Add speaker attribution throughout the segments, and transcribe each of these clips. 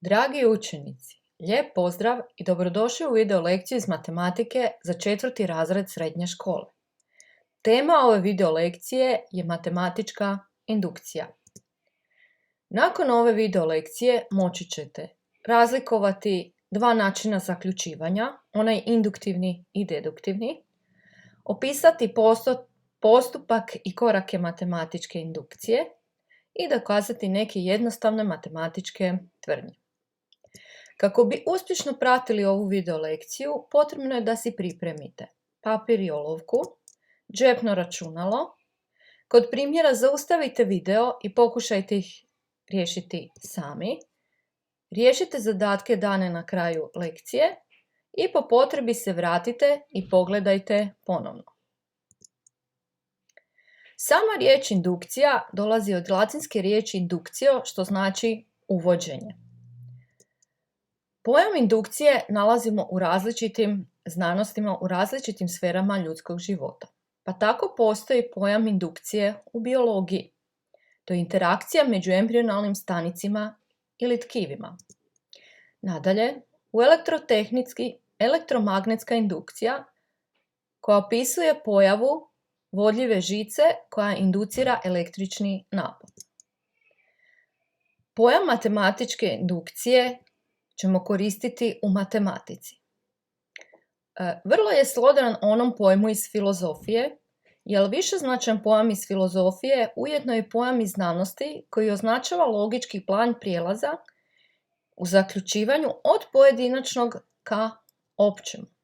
Speaker 1: Dragi učenici, lijep pozdrav i dobrodošli u video lekciju iz matematike za 4. razred srednje škole. Tema ove video lekcije je matematička indukcija. Nakon ove video lekcije moći ćete razlikovati dva načina zaključivanja, onaj induktivni i deduktivni, opisati postupak i korake matematičke indukcije i dokazati neke jednostavne matematičke tvrdnje. Kako bi uspješno pratili ovu video lekciju, potrebno je da si pripremite papir i olovku, džepno računalo. Kod primjera zaustavite video i pokušajte ih riješiti sami. Riješite zadatke dane na kraju lekcije i po potrebi se vratite i pogledajte ponovno. Sama riječ indukcija dolazi od latinske riječi inductio, što znači uvođenje. Pojam indukcije nalazimo u različitim znanostima, u različitim sferama ljudskog života. Pa tako postoji pojam indukcije u biologiji. To je interakcija među embrionalnim stanicima ili tkivima. Nadalje, u elektrotehnički elektromagnetska indukcija koja opisuje pojavu vodljive žice koja inducira električni napon. Pojam matematičke indukcije ćemo koristiti u matematici. Vrlo je slodan onom pojmu iz filozofije, jer višeznačan pojam iz filozofije ujedno je pojam iz znanosti koji označava logički plan prijelaza u zaključivanju od pojedinačnog ka općem.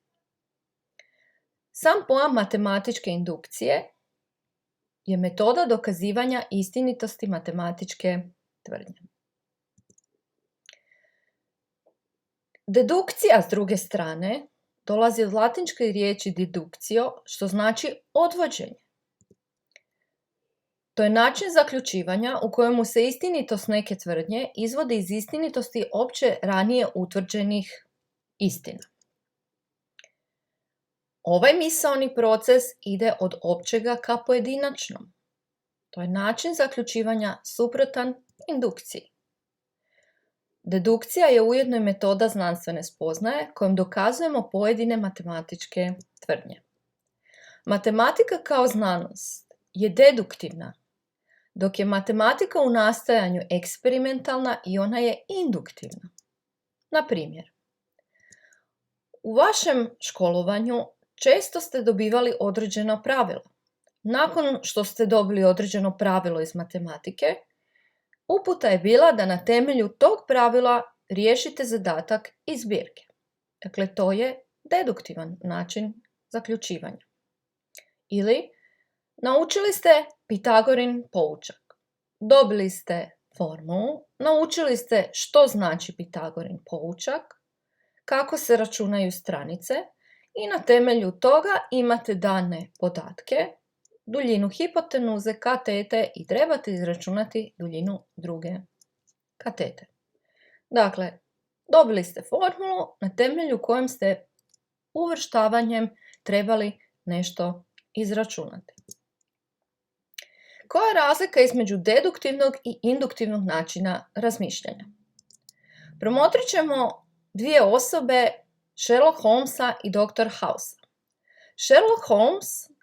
Speaker 1: Sam pojam matematičke indukcije je metoda dokazivanja istinitosti matematičke tvrdnje. Dedukcija, s druge strane, dolazi od latinske riječi deductio, što znači odvođenje. To je način zaključivanja u kojemu se istinitost neke tvrdnje izvodi iz istinitosti opće ranije utvrđenih istina. Ovaj misaoni proces ide od općega ka pojedinačnom. To je način zaključivanja suprotan indukciji. Dedukcija je ujedno i metoda znanstvene spoznaje kojom dokazujemo pojedine matematičke tvrdnje. Matematika kao znanost je deduktivna, dok je matematika u nastajanju eksperimentalna i ona je induktivna. Na primjer, u vašem školovanju često ste dobivali određena pravila. Nakon što ste dobili određeno pravilo iz matematike, uputa je bila da na temelju tog pravila riješite zadatak iz zbirke. Dakle, to je deduktivan način zaključivanja. Ili, naučili ste Pitagorin poučak. Dobili ste formulu, naučili ste što znači Pitagorin poučak, kako se računaju stranice i na temelju toga imate dane podatke, duljinu hipotenuze, katete i trebate izračunati duljinu druge katete. Dakle, dobili ste formulu na temelju kojem ste uvrštavanjem trebali nešto izračunati. Koja je razlika između deduktivnog i induktivnog načina razmišljanja? Promotrit ćemo dvije osobe, Sherlock Holmesa i dr. Housea. Sherlock Holmes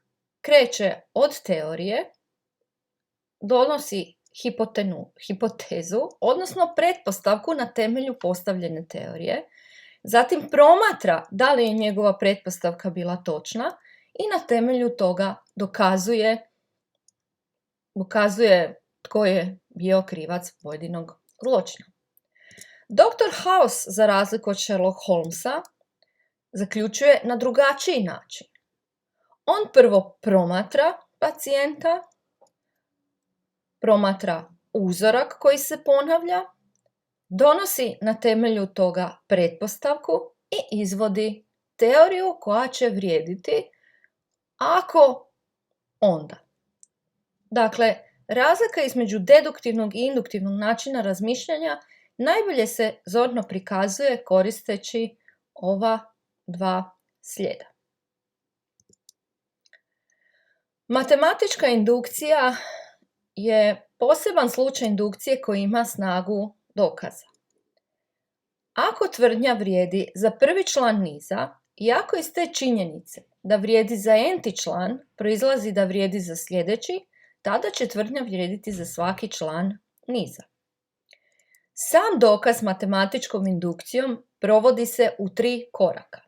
Speaker 1: kreće od teorije, donosi hipotezu, odnosno pretpostavku na temelju postavljene teorije, zatim promatra da li je njegova pretpostavka bila točna i na temelju toga dokazuje tko je bio krivac pojedinog zločina. Dr. House, za razliku od Sherlock Holmesa, zaključuje na drugačiji način. On prvo promatra pacijenta, promatra uzorak koji se ponavlja, donosi na temelju toga pretpostavku i izvodi teoriju koja će vrijediti ako onda. Dakle, razlika između deduktivnog i induktivnog načina razmišljanja najbolje se zorno prikazuje koristeći ova dva slijeda. Matematička indukcija je poseban slučaj indukcije koji ima snagu dokaza. Ako tvrdnja vrijedi za prvi član niza i ako iz te činjenice da vrijedi za n-ti član proizlazi da vrijedi za sljedeći, tada će tvrdnja vrijediti za svaki član niza. Sam dokaz matematičkom indukcijom provodi se u 3 koraka.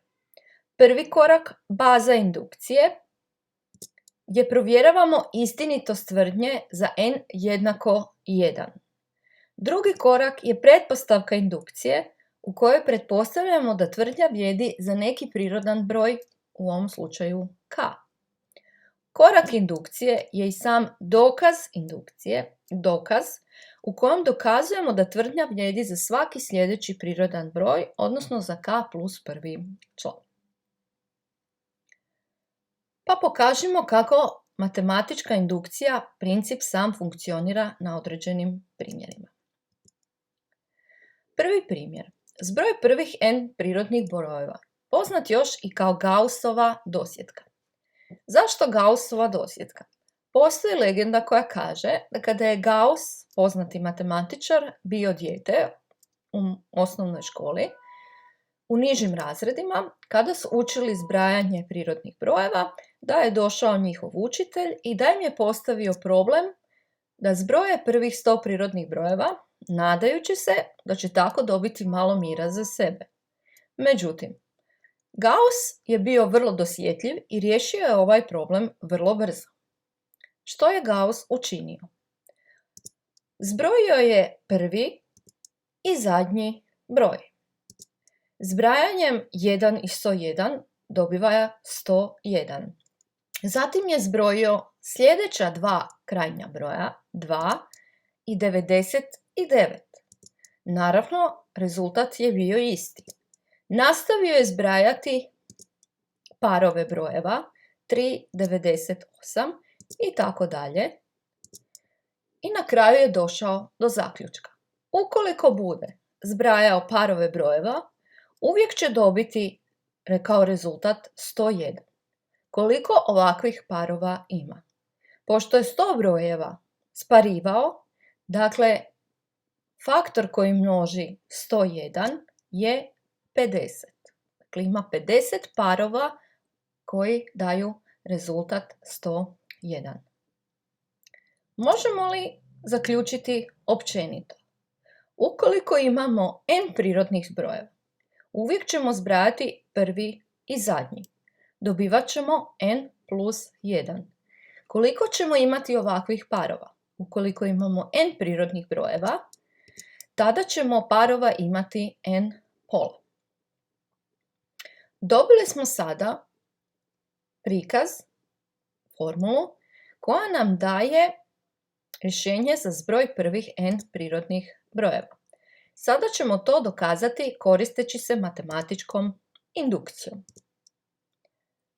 Speaker 1: Prvi korak, baza indukcije, gdje provjeravamo istinitost tvrdnje za n jednako 1. Drugi korak je pretpostavka indukcije, u kojoj pretpostavljamo da tvrdnja vrijedi za neki prirodan broj, u ovom slučaju k. Korak indukcije je i sam dokaz indukcije, dokaz u kojem dokazujemo da tvrdnja vrijedi za svaki sljedeći prirodan broj, odnosno za k plus prvi član. Pa pokažimo kako matematička indukcija, princip sam funkcionira na određenim primjerima. Prvi primjer. Zbroj prvih n prirodnih brojeva, poznat još i kao Gaussova dosjetka. Zašto Gaussova dosjetka? Postoji legenda koja kaže da kada je Gauss, poznati matematičar, bio dijete u osnovnoj školi, u nižim razredima, kada su učili zbrajanje prirodnih brojeva, da je došao njihov učitelj i da im je postavio problem da zbroje prvih 100 prirodnih brojeva, nadajući se da će tako dobiti malo mira za sebe. Međutim, Gauss je bio vrlo dosjetljiv i riješio je ovaj problem vrlo brzo. Što je Gauss učinio? Zbrojio je prvi i zadnji broj. Zbrajanjem 1 i 101 dobiva 101. Zatim je zbrojio sljedeća dva krajnja broja, 2 i 99. Naravno, rezultat je bio isti. Nastavio je zbrajati parove brojeva, 3, 98 i tako dalje. I na kraju je došao do zaključka. Ukoliko bude zbrajao parove brojeva, uvijek će dobiti kao rezultat 101. Koliko ovakvih parova ima? Pošto je 100 brojeva sparivao, dakle, faktor koji množi 101 je 50. Dakle, ima 50 parova koji daju rezultat 101. Možemo li zaključiti općenito? Ukoliko imamo n prirodnih brojeva, uvijek ćemo zbrajati prvi i zadnji. Dobivat ćemo n plus 1. Koliko ćemo imati ovakvih parova? Ukoliko imamo n prirodnih brojeva, tada ćemo parova imati n pola. Dobili smo sada prikaz, formulu, koja nam daje rješenje za zbroj prvih n prirodnih brojeva. Sada ćemo to dokazati koristeći se matematičkom indukcijom.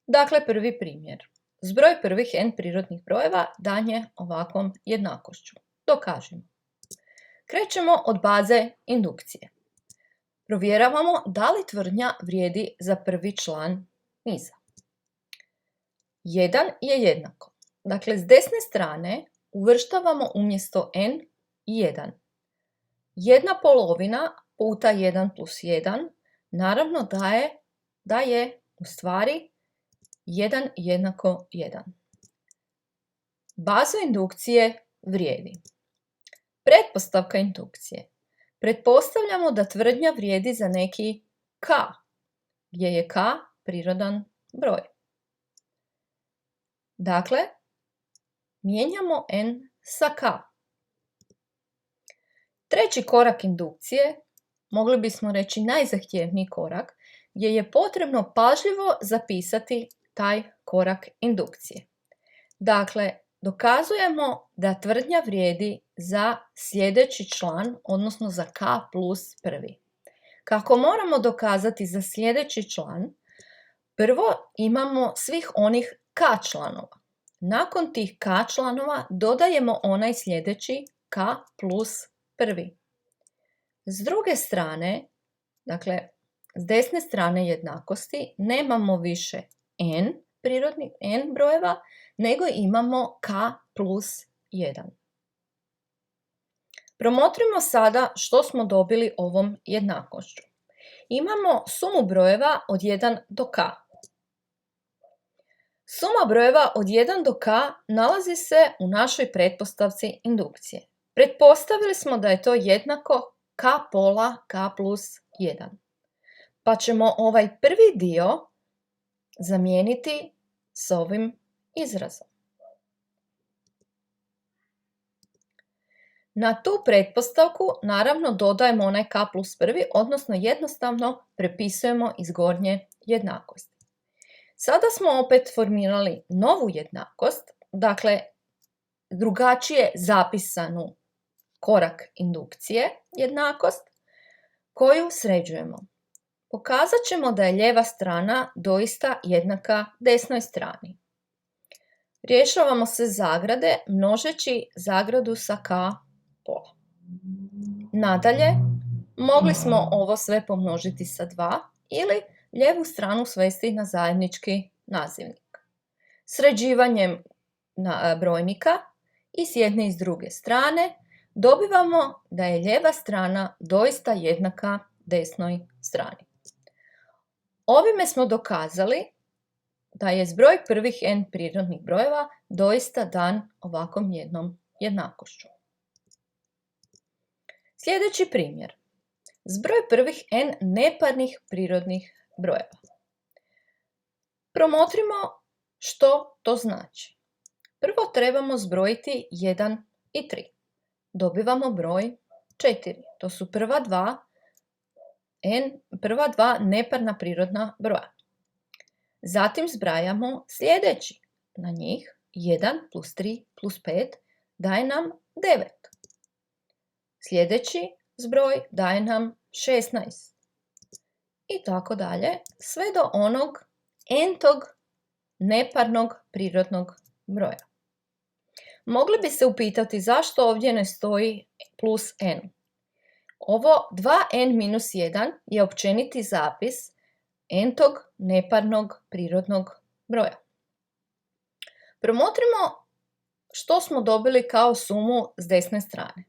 Speaker 1: Dakle, prvi primjer. Zbroj prvih n prirodnih brojeva dan je ovakvom jednakošću. Dokažimo. Krećemo od baze indukcije. Provjeravamo da li tvrdnja vrijedi za prvi član niza. 1 je jednako. Dakle, s desne strane uvrštavamo umjesto n 1. 1/2 puta 1 plus 1 naravno da je u stvari 1 jednako 1. Baza indukcije vrijedi. Pretpostavka indukcije. Pretpostavljamo da tvrdnja vrijedi za neki k, gdje je k prirodan broj. Dakle, mijenjamo n sa k. Treći korak indukcije, mogli bismo reći najzahtjevniji korak, gdje je potrebno pažljivo zapisati taj korak indukcije. Dakle, dokazujemo da tvrdnja vrijedi za sljedeći član, odnosno za k plus prvi. Kako moramo dokazati za sljedeći član, prvo imamo svih onih k članova. Nakon tih k članova dodajemo onaj sljedeći k plus prvi. S druge strane, dakle, s desne strane jednakosti nemamo više n brojeva, nego imamo k plus 1. Promotrimo sada što smo dobili ovom jednakošću. Imamo sumu brojeva od 1 do k. Suma brojeva od 1 do k nalazi se u našoj pretpostavci indukcije. Pretpostavili smo da je to jednako k pola k plus 1. Pa ćemo ovaj prvi dio zamijeniti s ovim izrazom. Na tu pretpostavku naravno dodajemo onaj k plus prvi, odnosno jednostavno prepisujemo iz gornje jednakosti. Sada smo opet formirali novu jednakost, dakle drugačije zapisanu korak indukcije jednakost, koju sređujemo. Pokazat ćemo da je lijeva strana doista jednaka desnoj strani. Rješavamo se zagrade množeći zagradu sa k pola. Nadalje, mogli smo ovo sve pomnožiti sa 2 ili lijevu stranu svesti na zajednički nazivnik. Sređivanjem brojnika i s jedne i s druge strane dobivamo da je lijeva strana doista jednaka desnoj strani. Ovime smo dokazali da je zbroj prvih n prirodnih brojeva doista dan ovakvom jednom jednakošću. Sljedeći primjer. Zbroj prvih n neparnih prirodnih brojeva. Promotrimo što to znači. Prvo trebamo zbrojiti 1 i 3. Dobivamo broj 4. To su prva dva neparna prirodna broja. Zatim zbrajamo sljedeći. Na njih 1 plus 3 plus 5 daje nam 9. Sljedeći zbroj daje nam 16. I tako dalje, sve do onog n-tog neparnog prirodnog broja. Mogli bi se upitati zašto ovdje ne stoji plus n. Ovo 2n minus 1 je općeniti zapis n-tog neparnog prirodnog broja. Promotrimo što smo dobili kao sumu s desne strane.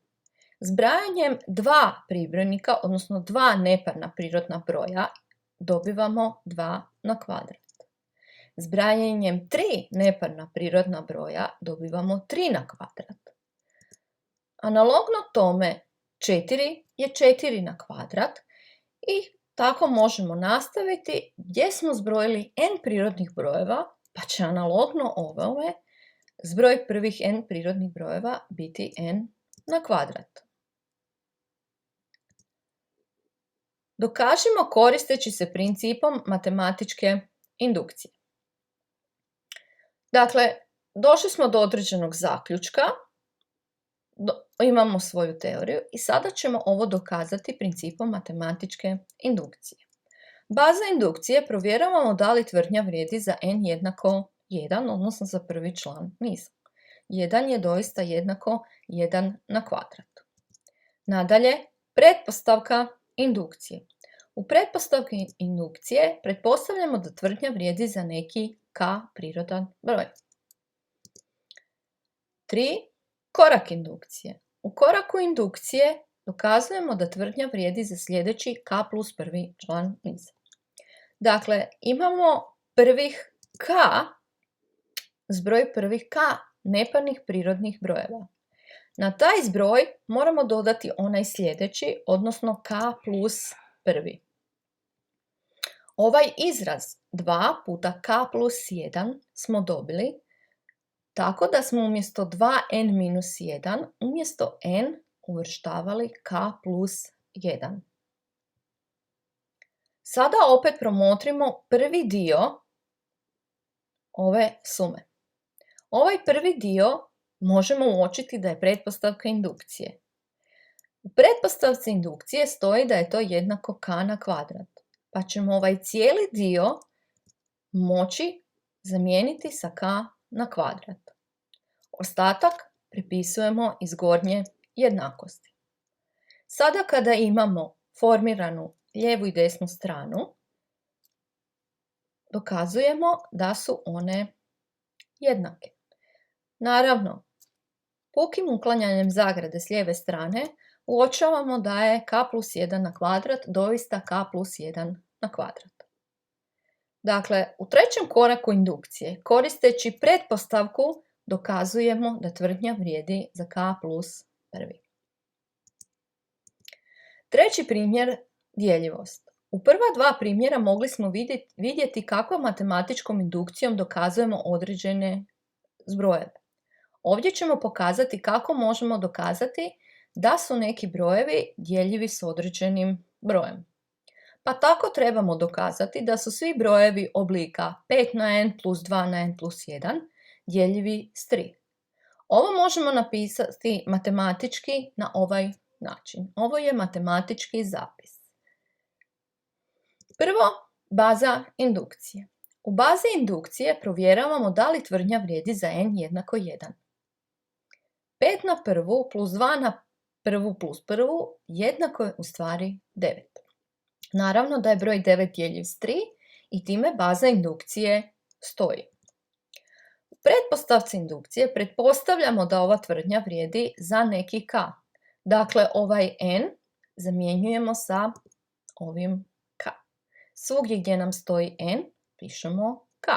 Speaker 1: Zbrajanjem 2 pribrojnika, odnosno 2 neparna prirodna broja, dobivamo 2 na kvadrat. Zbrajanjem 3 neparna prirodna broja dobivamo 3 na kvadrat. Analogno tome 4 je 4 na kvadrat i tako možemo nastaviti gdje smo zbrojili n prirodnih brojeva, pa će analogno ovome zbroj prvih n prirodnih brojeva biti n na kvadrat. Dokažimo koristeći se principom matematičke indukcije. Dakle, došli smo do određenog zaključka, imamo svoju teoriju i sada ćemo ovo dokazati principom matematičke indukcije. Baza indukcije provjeravamo da li tvrdnja vrijedi za n jednako 1, odnosno za prvi član niza. 1 je doista jednako 1 na kvadrat. Nadalje, pretpostavka indukcije. U pretpostavki indukcije pretpostavljamo da tvrdnja vrijedi za neki k prirodan broj. 3. Korak indukcije. U koraku indukcije dokazujemo da tvrdnja vrijedi za sljedeći k plus prvi član niza. Dakle, imamo prvih k, zbroj prvih k neparnih prirodnih brojeva. Na taj zbroj moramo dodati onaj sljedeći, odnosno k plus prvi. Ovaj izraz 2 puta k plus 1 smo dobili tako da smo umjesto 2n minus 1 umjesto n uvrštavali k plus 1. Sada opet promotrimo prvi dio ove sume. Ovaj prvi dio možemo uočiti da je pretpostavka indukcije. U pretpostavci indukcije stoji da je to jednako k na kvadrat, pa ćemo ovaj cijeli dio moći zamijeniti sa k na kvadrat. Ostatak prepisujemo iz gornje jednakosti. Sada kada imamo formiranu lijevu i desnu stranu, dokazujemo da su one jednake. Naravno, pukim uklanjanjem zagrade s lijeve strane uočavamo da je k plus 1 na kvadrat doista k plus 1 na kvadrat. Dakle, u trećem koraku indukcije, koristeći pretpostavku, dokazujemo da tvrdnja vrijedi za k plus 1. Treći primjer, djeljivost. U prva dva primjera mogli smo vidjeti kako matematičkom indukcijom dokazujemo određene zbrojeve. Ovdje ćemo pokazati kako možemo dokazati da su neki brojevi djeljivi s određenim brojem. Pa tako trebamo dokazati da su svi brojevi oblika 5 na n plus 2 na n plus 1 djeljivi s 3. Ovo možemo napisati matematički na ovaj način. Ovo je matematički zapis. Prvo, baza indukcije. U bazi indukcije provjeravamo da li tvrdnja vrijedi za n jednako 1. 5 na prvu plus 2 na prvu plus prvu jednako je u stvari 9. Naravno da je broj 9 djeljiv s 3 i time baza indukcije stoji. U pretpostavci indukcije pretpostavljamo da ova tvrdnja vrijedi za neki k. Dakle, ovaj n zamjenjujemo sa ovim k. Svugdje gdje nam stoji n pišemo k.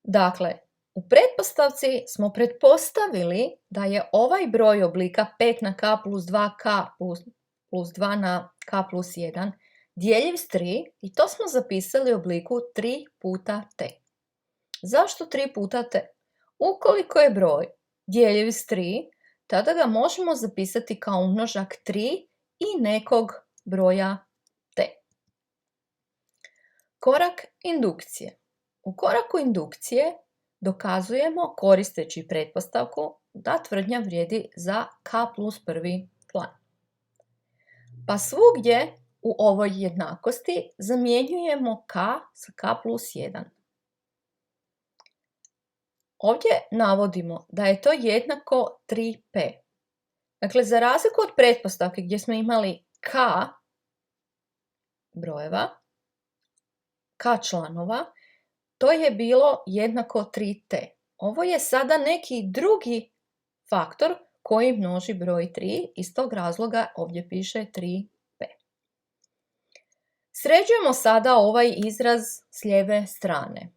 Speaker 1: Dakle, u pretpostavci smo pretpostavili da je ovaj broj oblika 5 na k plus 2k plus 2 na k plus 1 djeljiv s 3 i to smo zapisali u obliku 3 puta t. Zašto 3 puta t? Ukoliko je broj djeljiv s 3, tada ga možemo zapisati kao umnožak 3 i nekog broja t. Korak indukcije. U koraku indukcije dokazujemo koristeći pretpostavku da tvrdnja vrijedi za k plus prvi plan. Pa svugdje u ovoj jednakosti zamjenjujemo k sa k plus 1. Ovdje navodimo da je to jednako 3p. Dakle, za razliku od pretpostavke gdje smo imali k brojeva, k članova, to je bilo jednako 3t. Ovo je sada neki drugi faktor koji množi broj 3, iz tog razloga ovdje piše 3p. Sređujemo sada ovaj izraz s lijeve strane.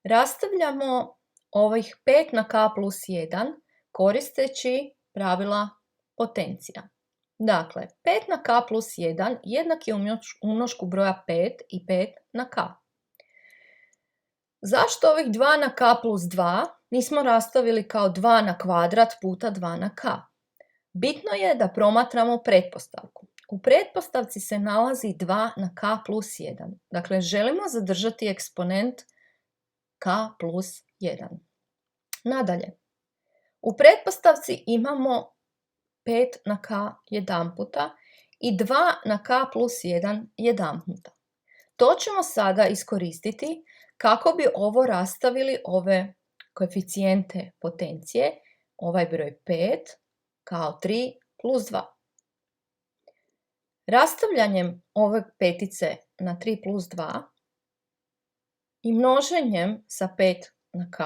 Speaker 1: Rastavljamo ovih 5 na k plus 1 koristeći pravila potencija. Dakle, 5 na k plus 1 jednak je umnošku broja 5 i 5 na k. Zašto ovih 2 na k plus 2 nismo rastavili kao 2 na kvadrat puta 2 na k? Bitno je da promatramo pretpostavku. U pretpostavci se nalazi 2 na k plus 1. Dakle, želimo zadržati eksponent k plus 1. Nadalje, u pretpostavci imamo 5 na k jedan puta i 2 na k plus 1 jedan puta. To ćemo sada iskoristiti kako bi ovo rastavili ove koeficijente potencije, ovaj broj 5 kao 3 plus 2. Rastavljanjem ove petice na 3 plus 2 i množenjem sa 5 na k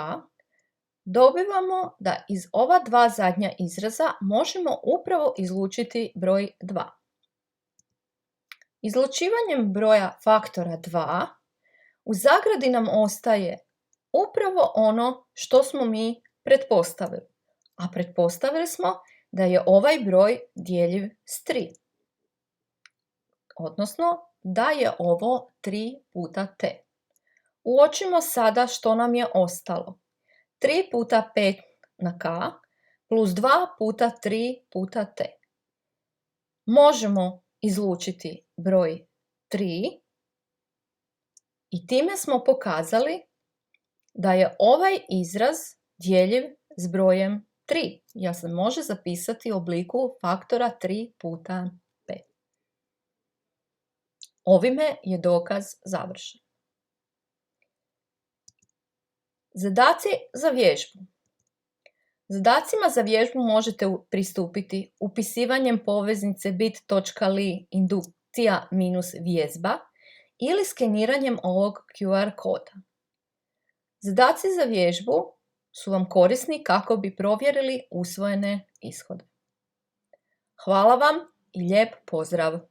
Speaker 1: dobivamo da iz ova dva zadnja izraza možemo upravo izlučiti broj 2. Izlučivanjem broja faktora 2 u zagradi nam ostaje upravo ono što smo mi pretpostavili. A pretpostavili smo da je ovaj broj djeljiv s 3. Odnosno da je ovo 3 puta t. Uočimo sada što nam je ostalo. 3 puta 5 na k plus 2 puta 3 puta t. Možemo izlučiti broj 3 i time smo pokazali da je ovaj izraz djeljiv s brojem 3. Ja se može zapisati u obliku faktora 3 puta 5. Ovime je dokaz završen. Zadaci za vježbu. Zadacima za vježbu možete pristupiti upisivanjem poveznice bit.ly indukcija minus vježba ili skeniranjem ovog QR koda. Zadaci za vježbu su vam korisni kako bi provjerili usvojene ishode. Hvala vam i lijep pozdrav!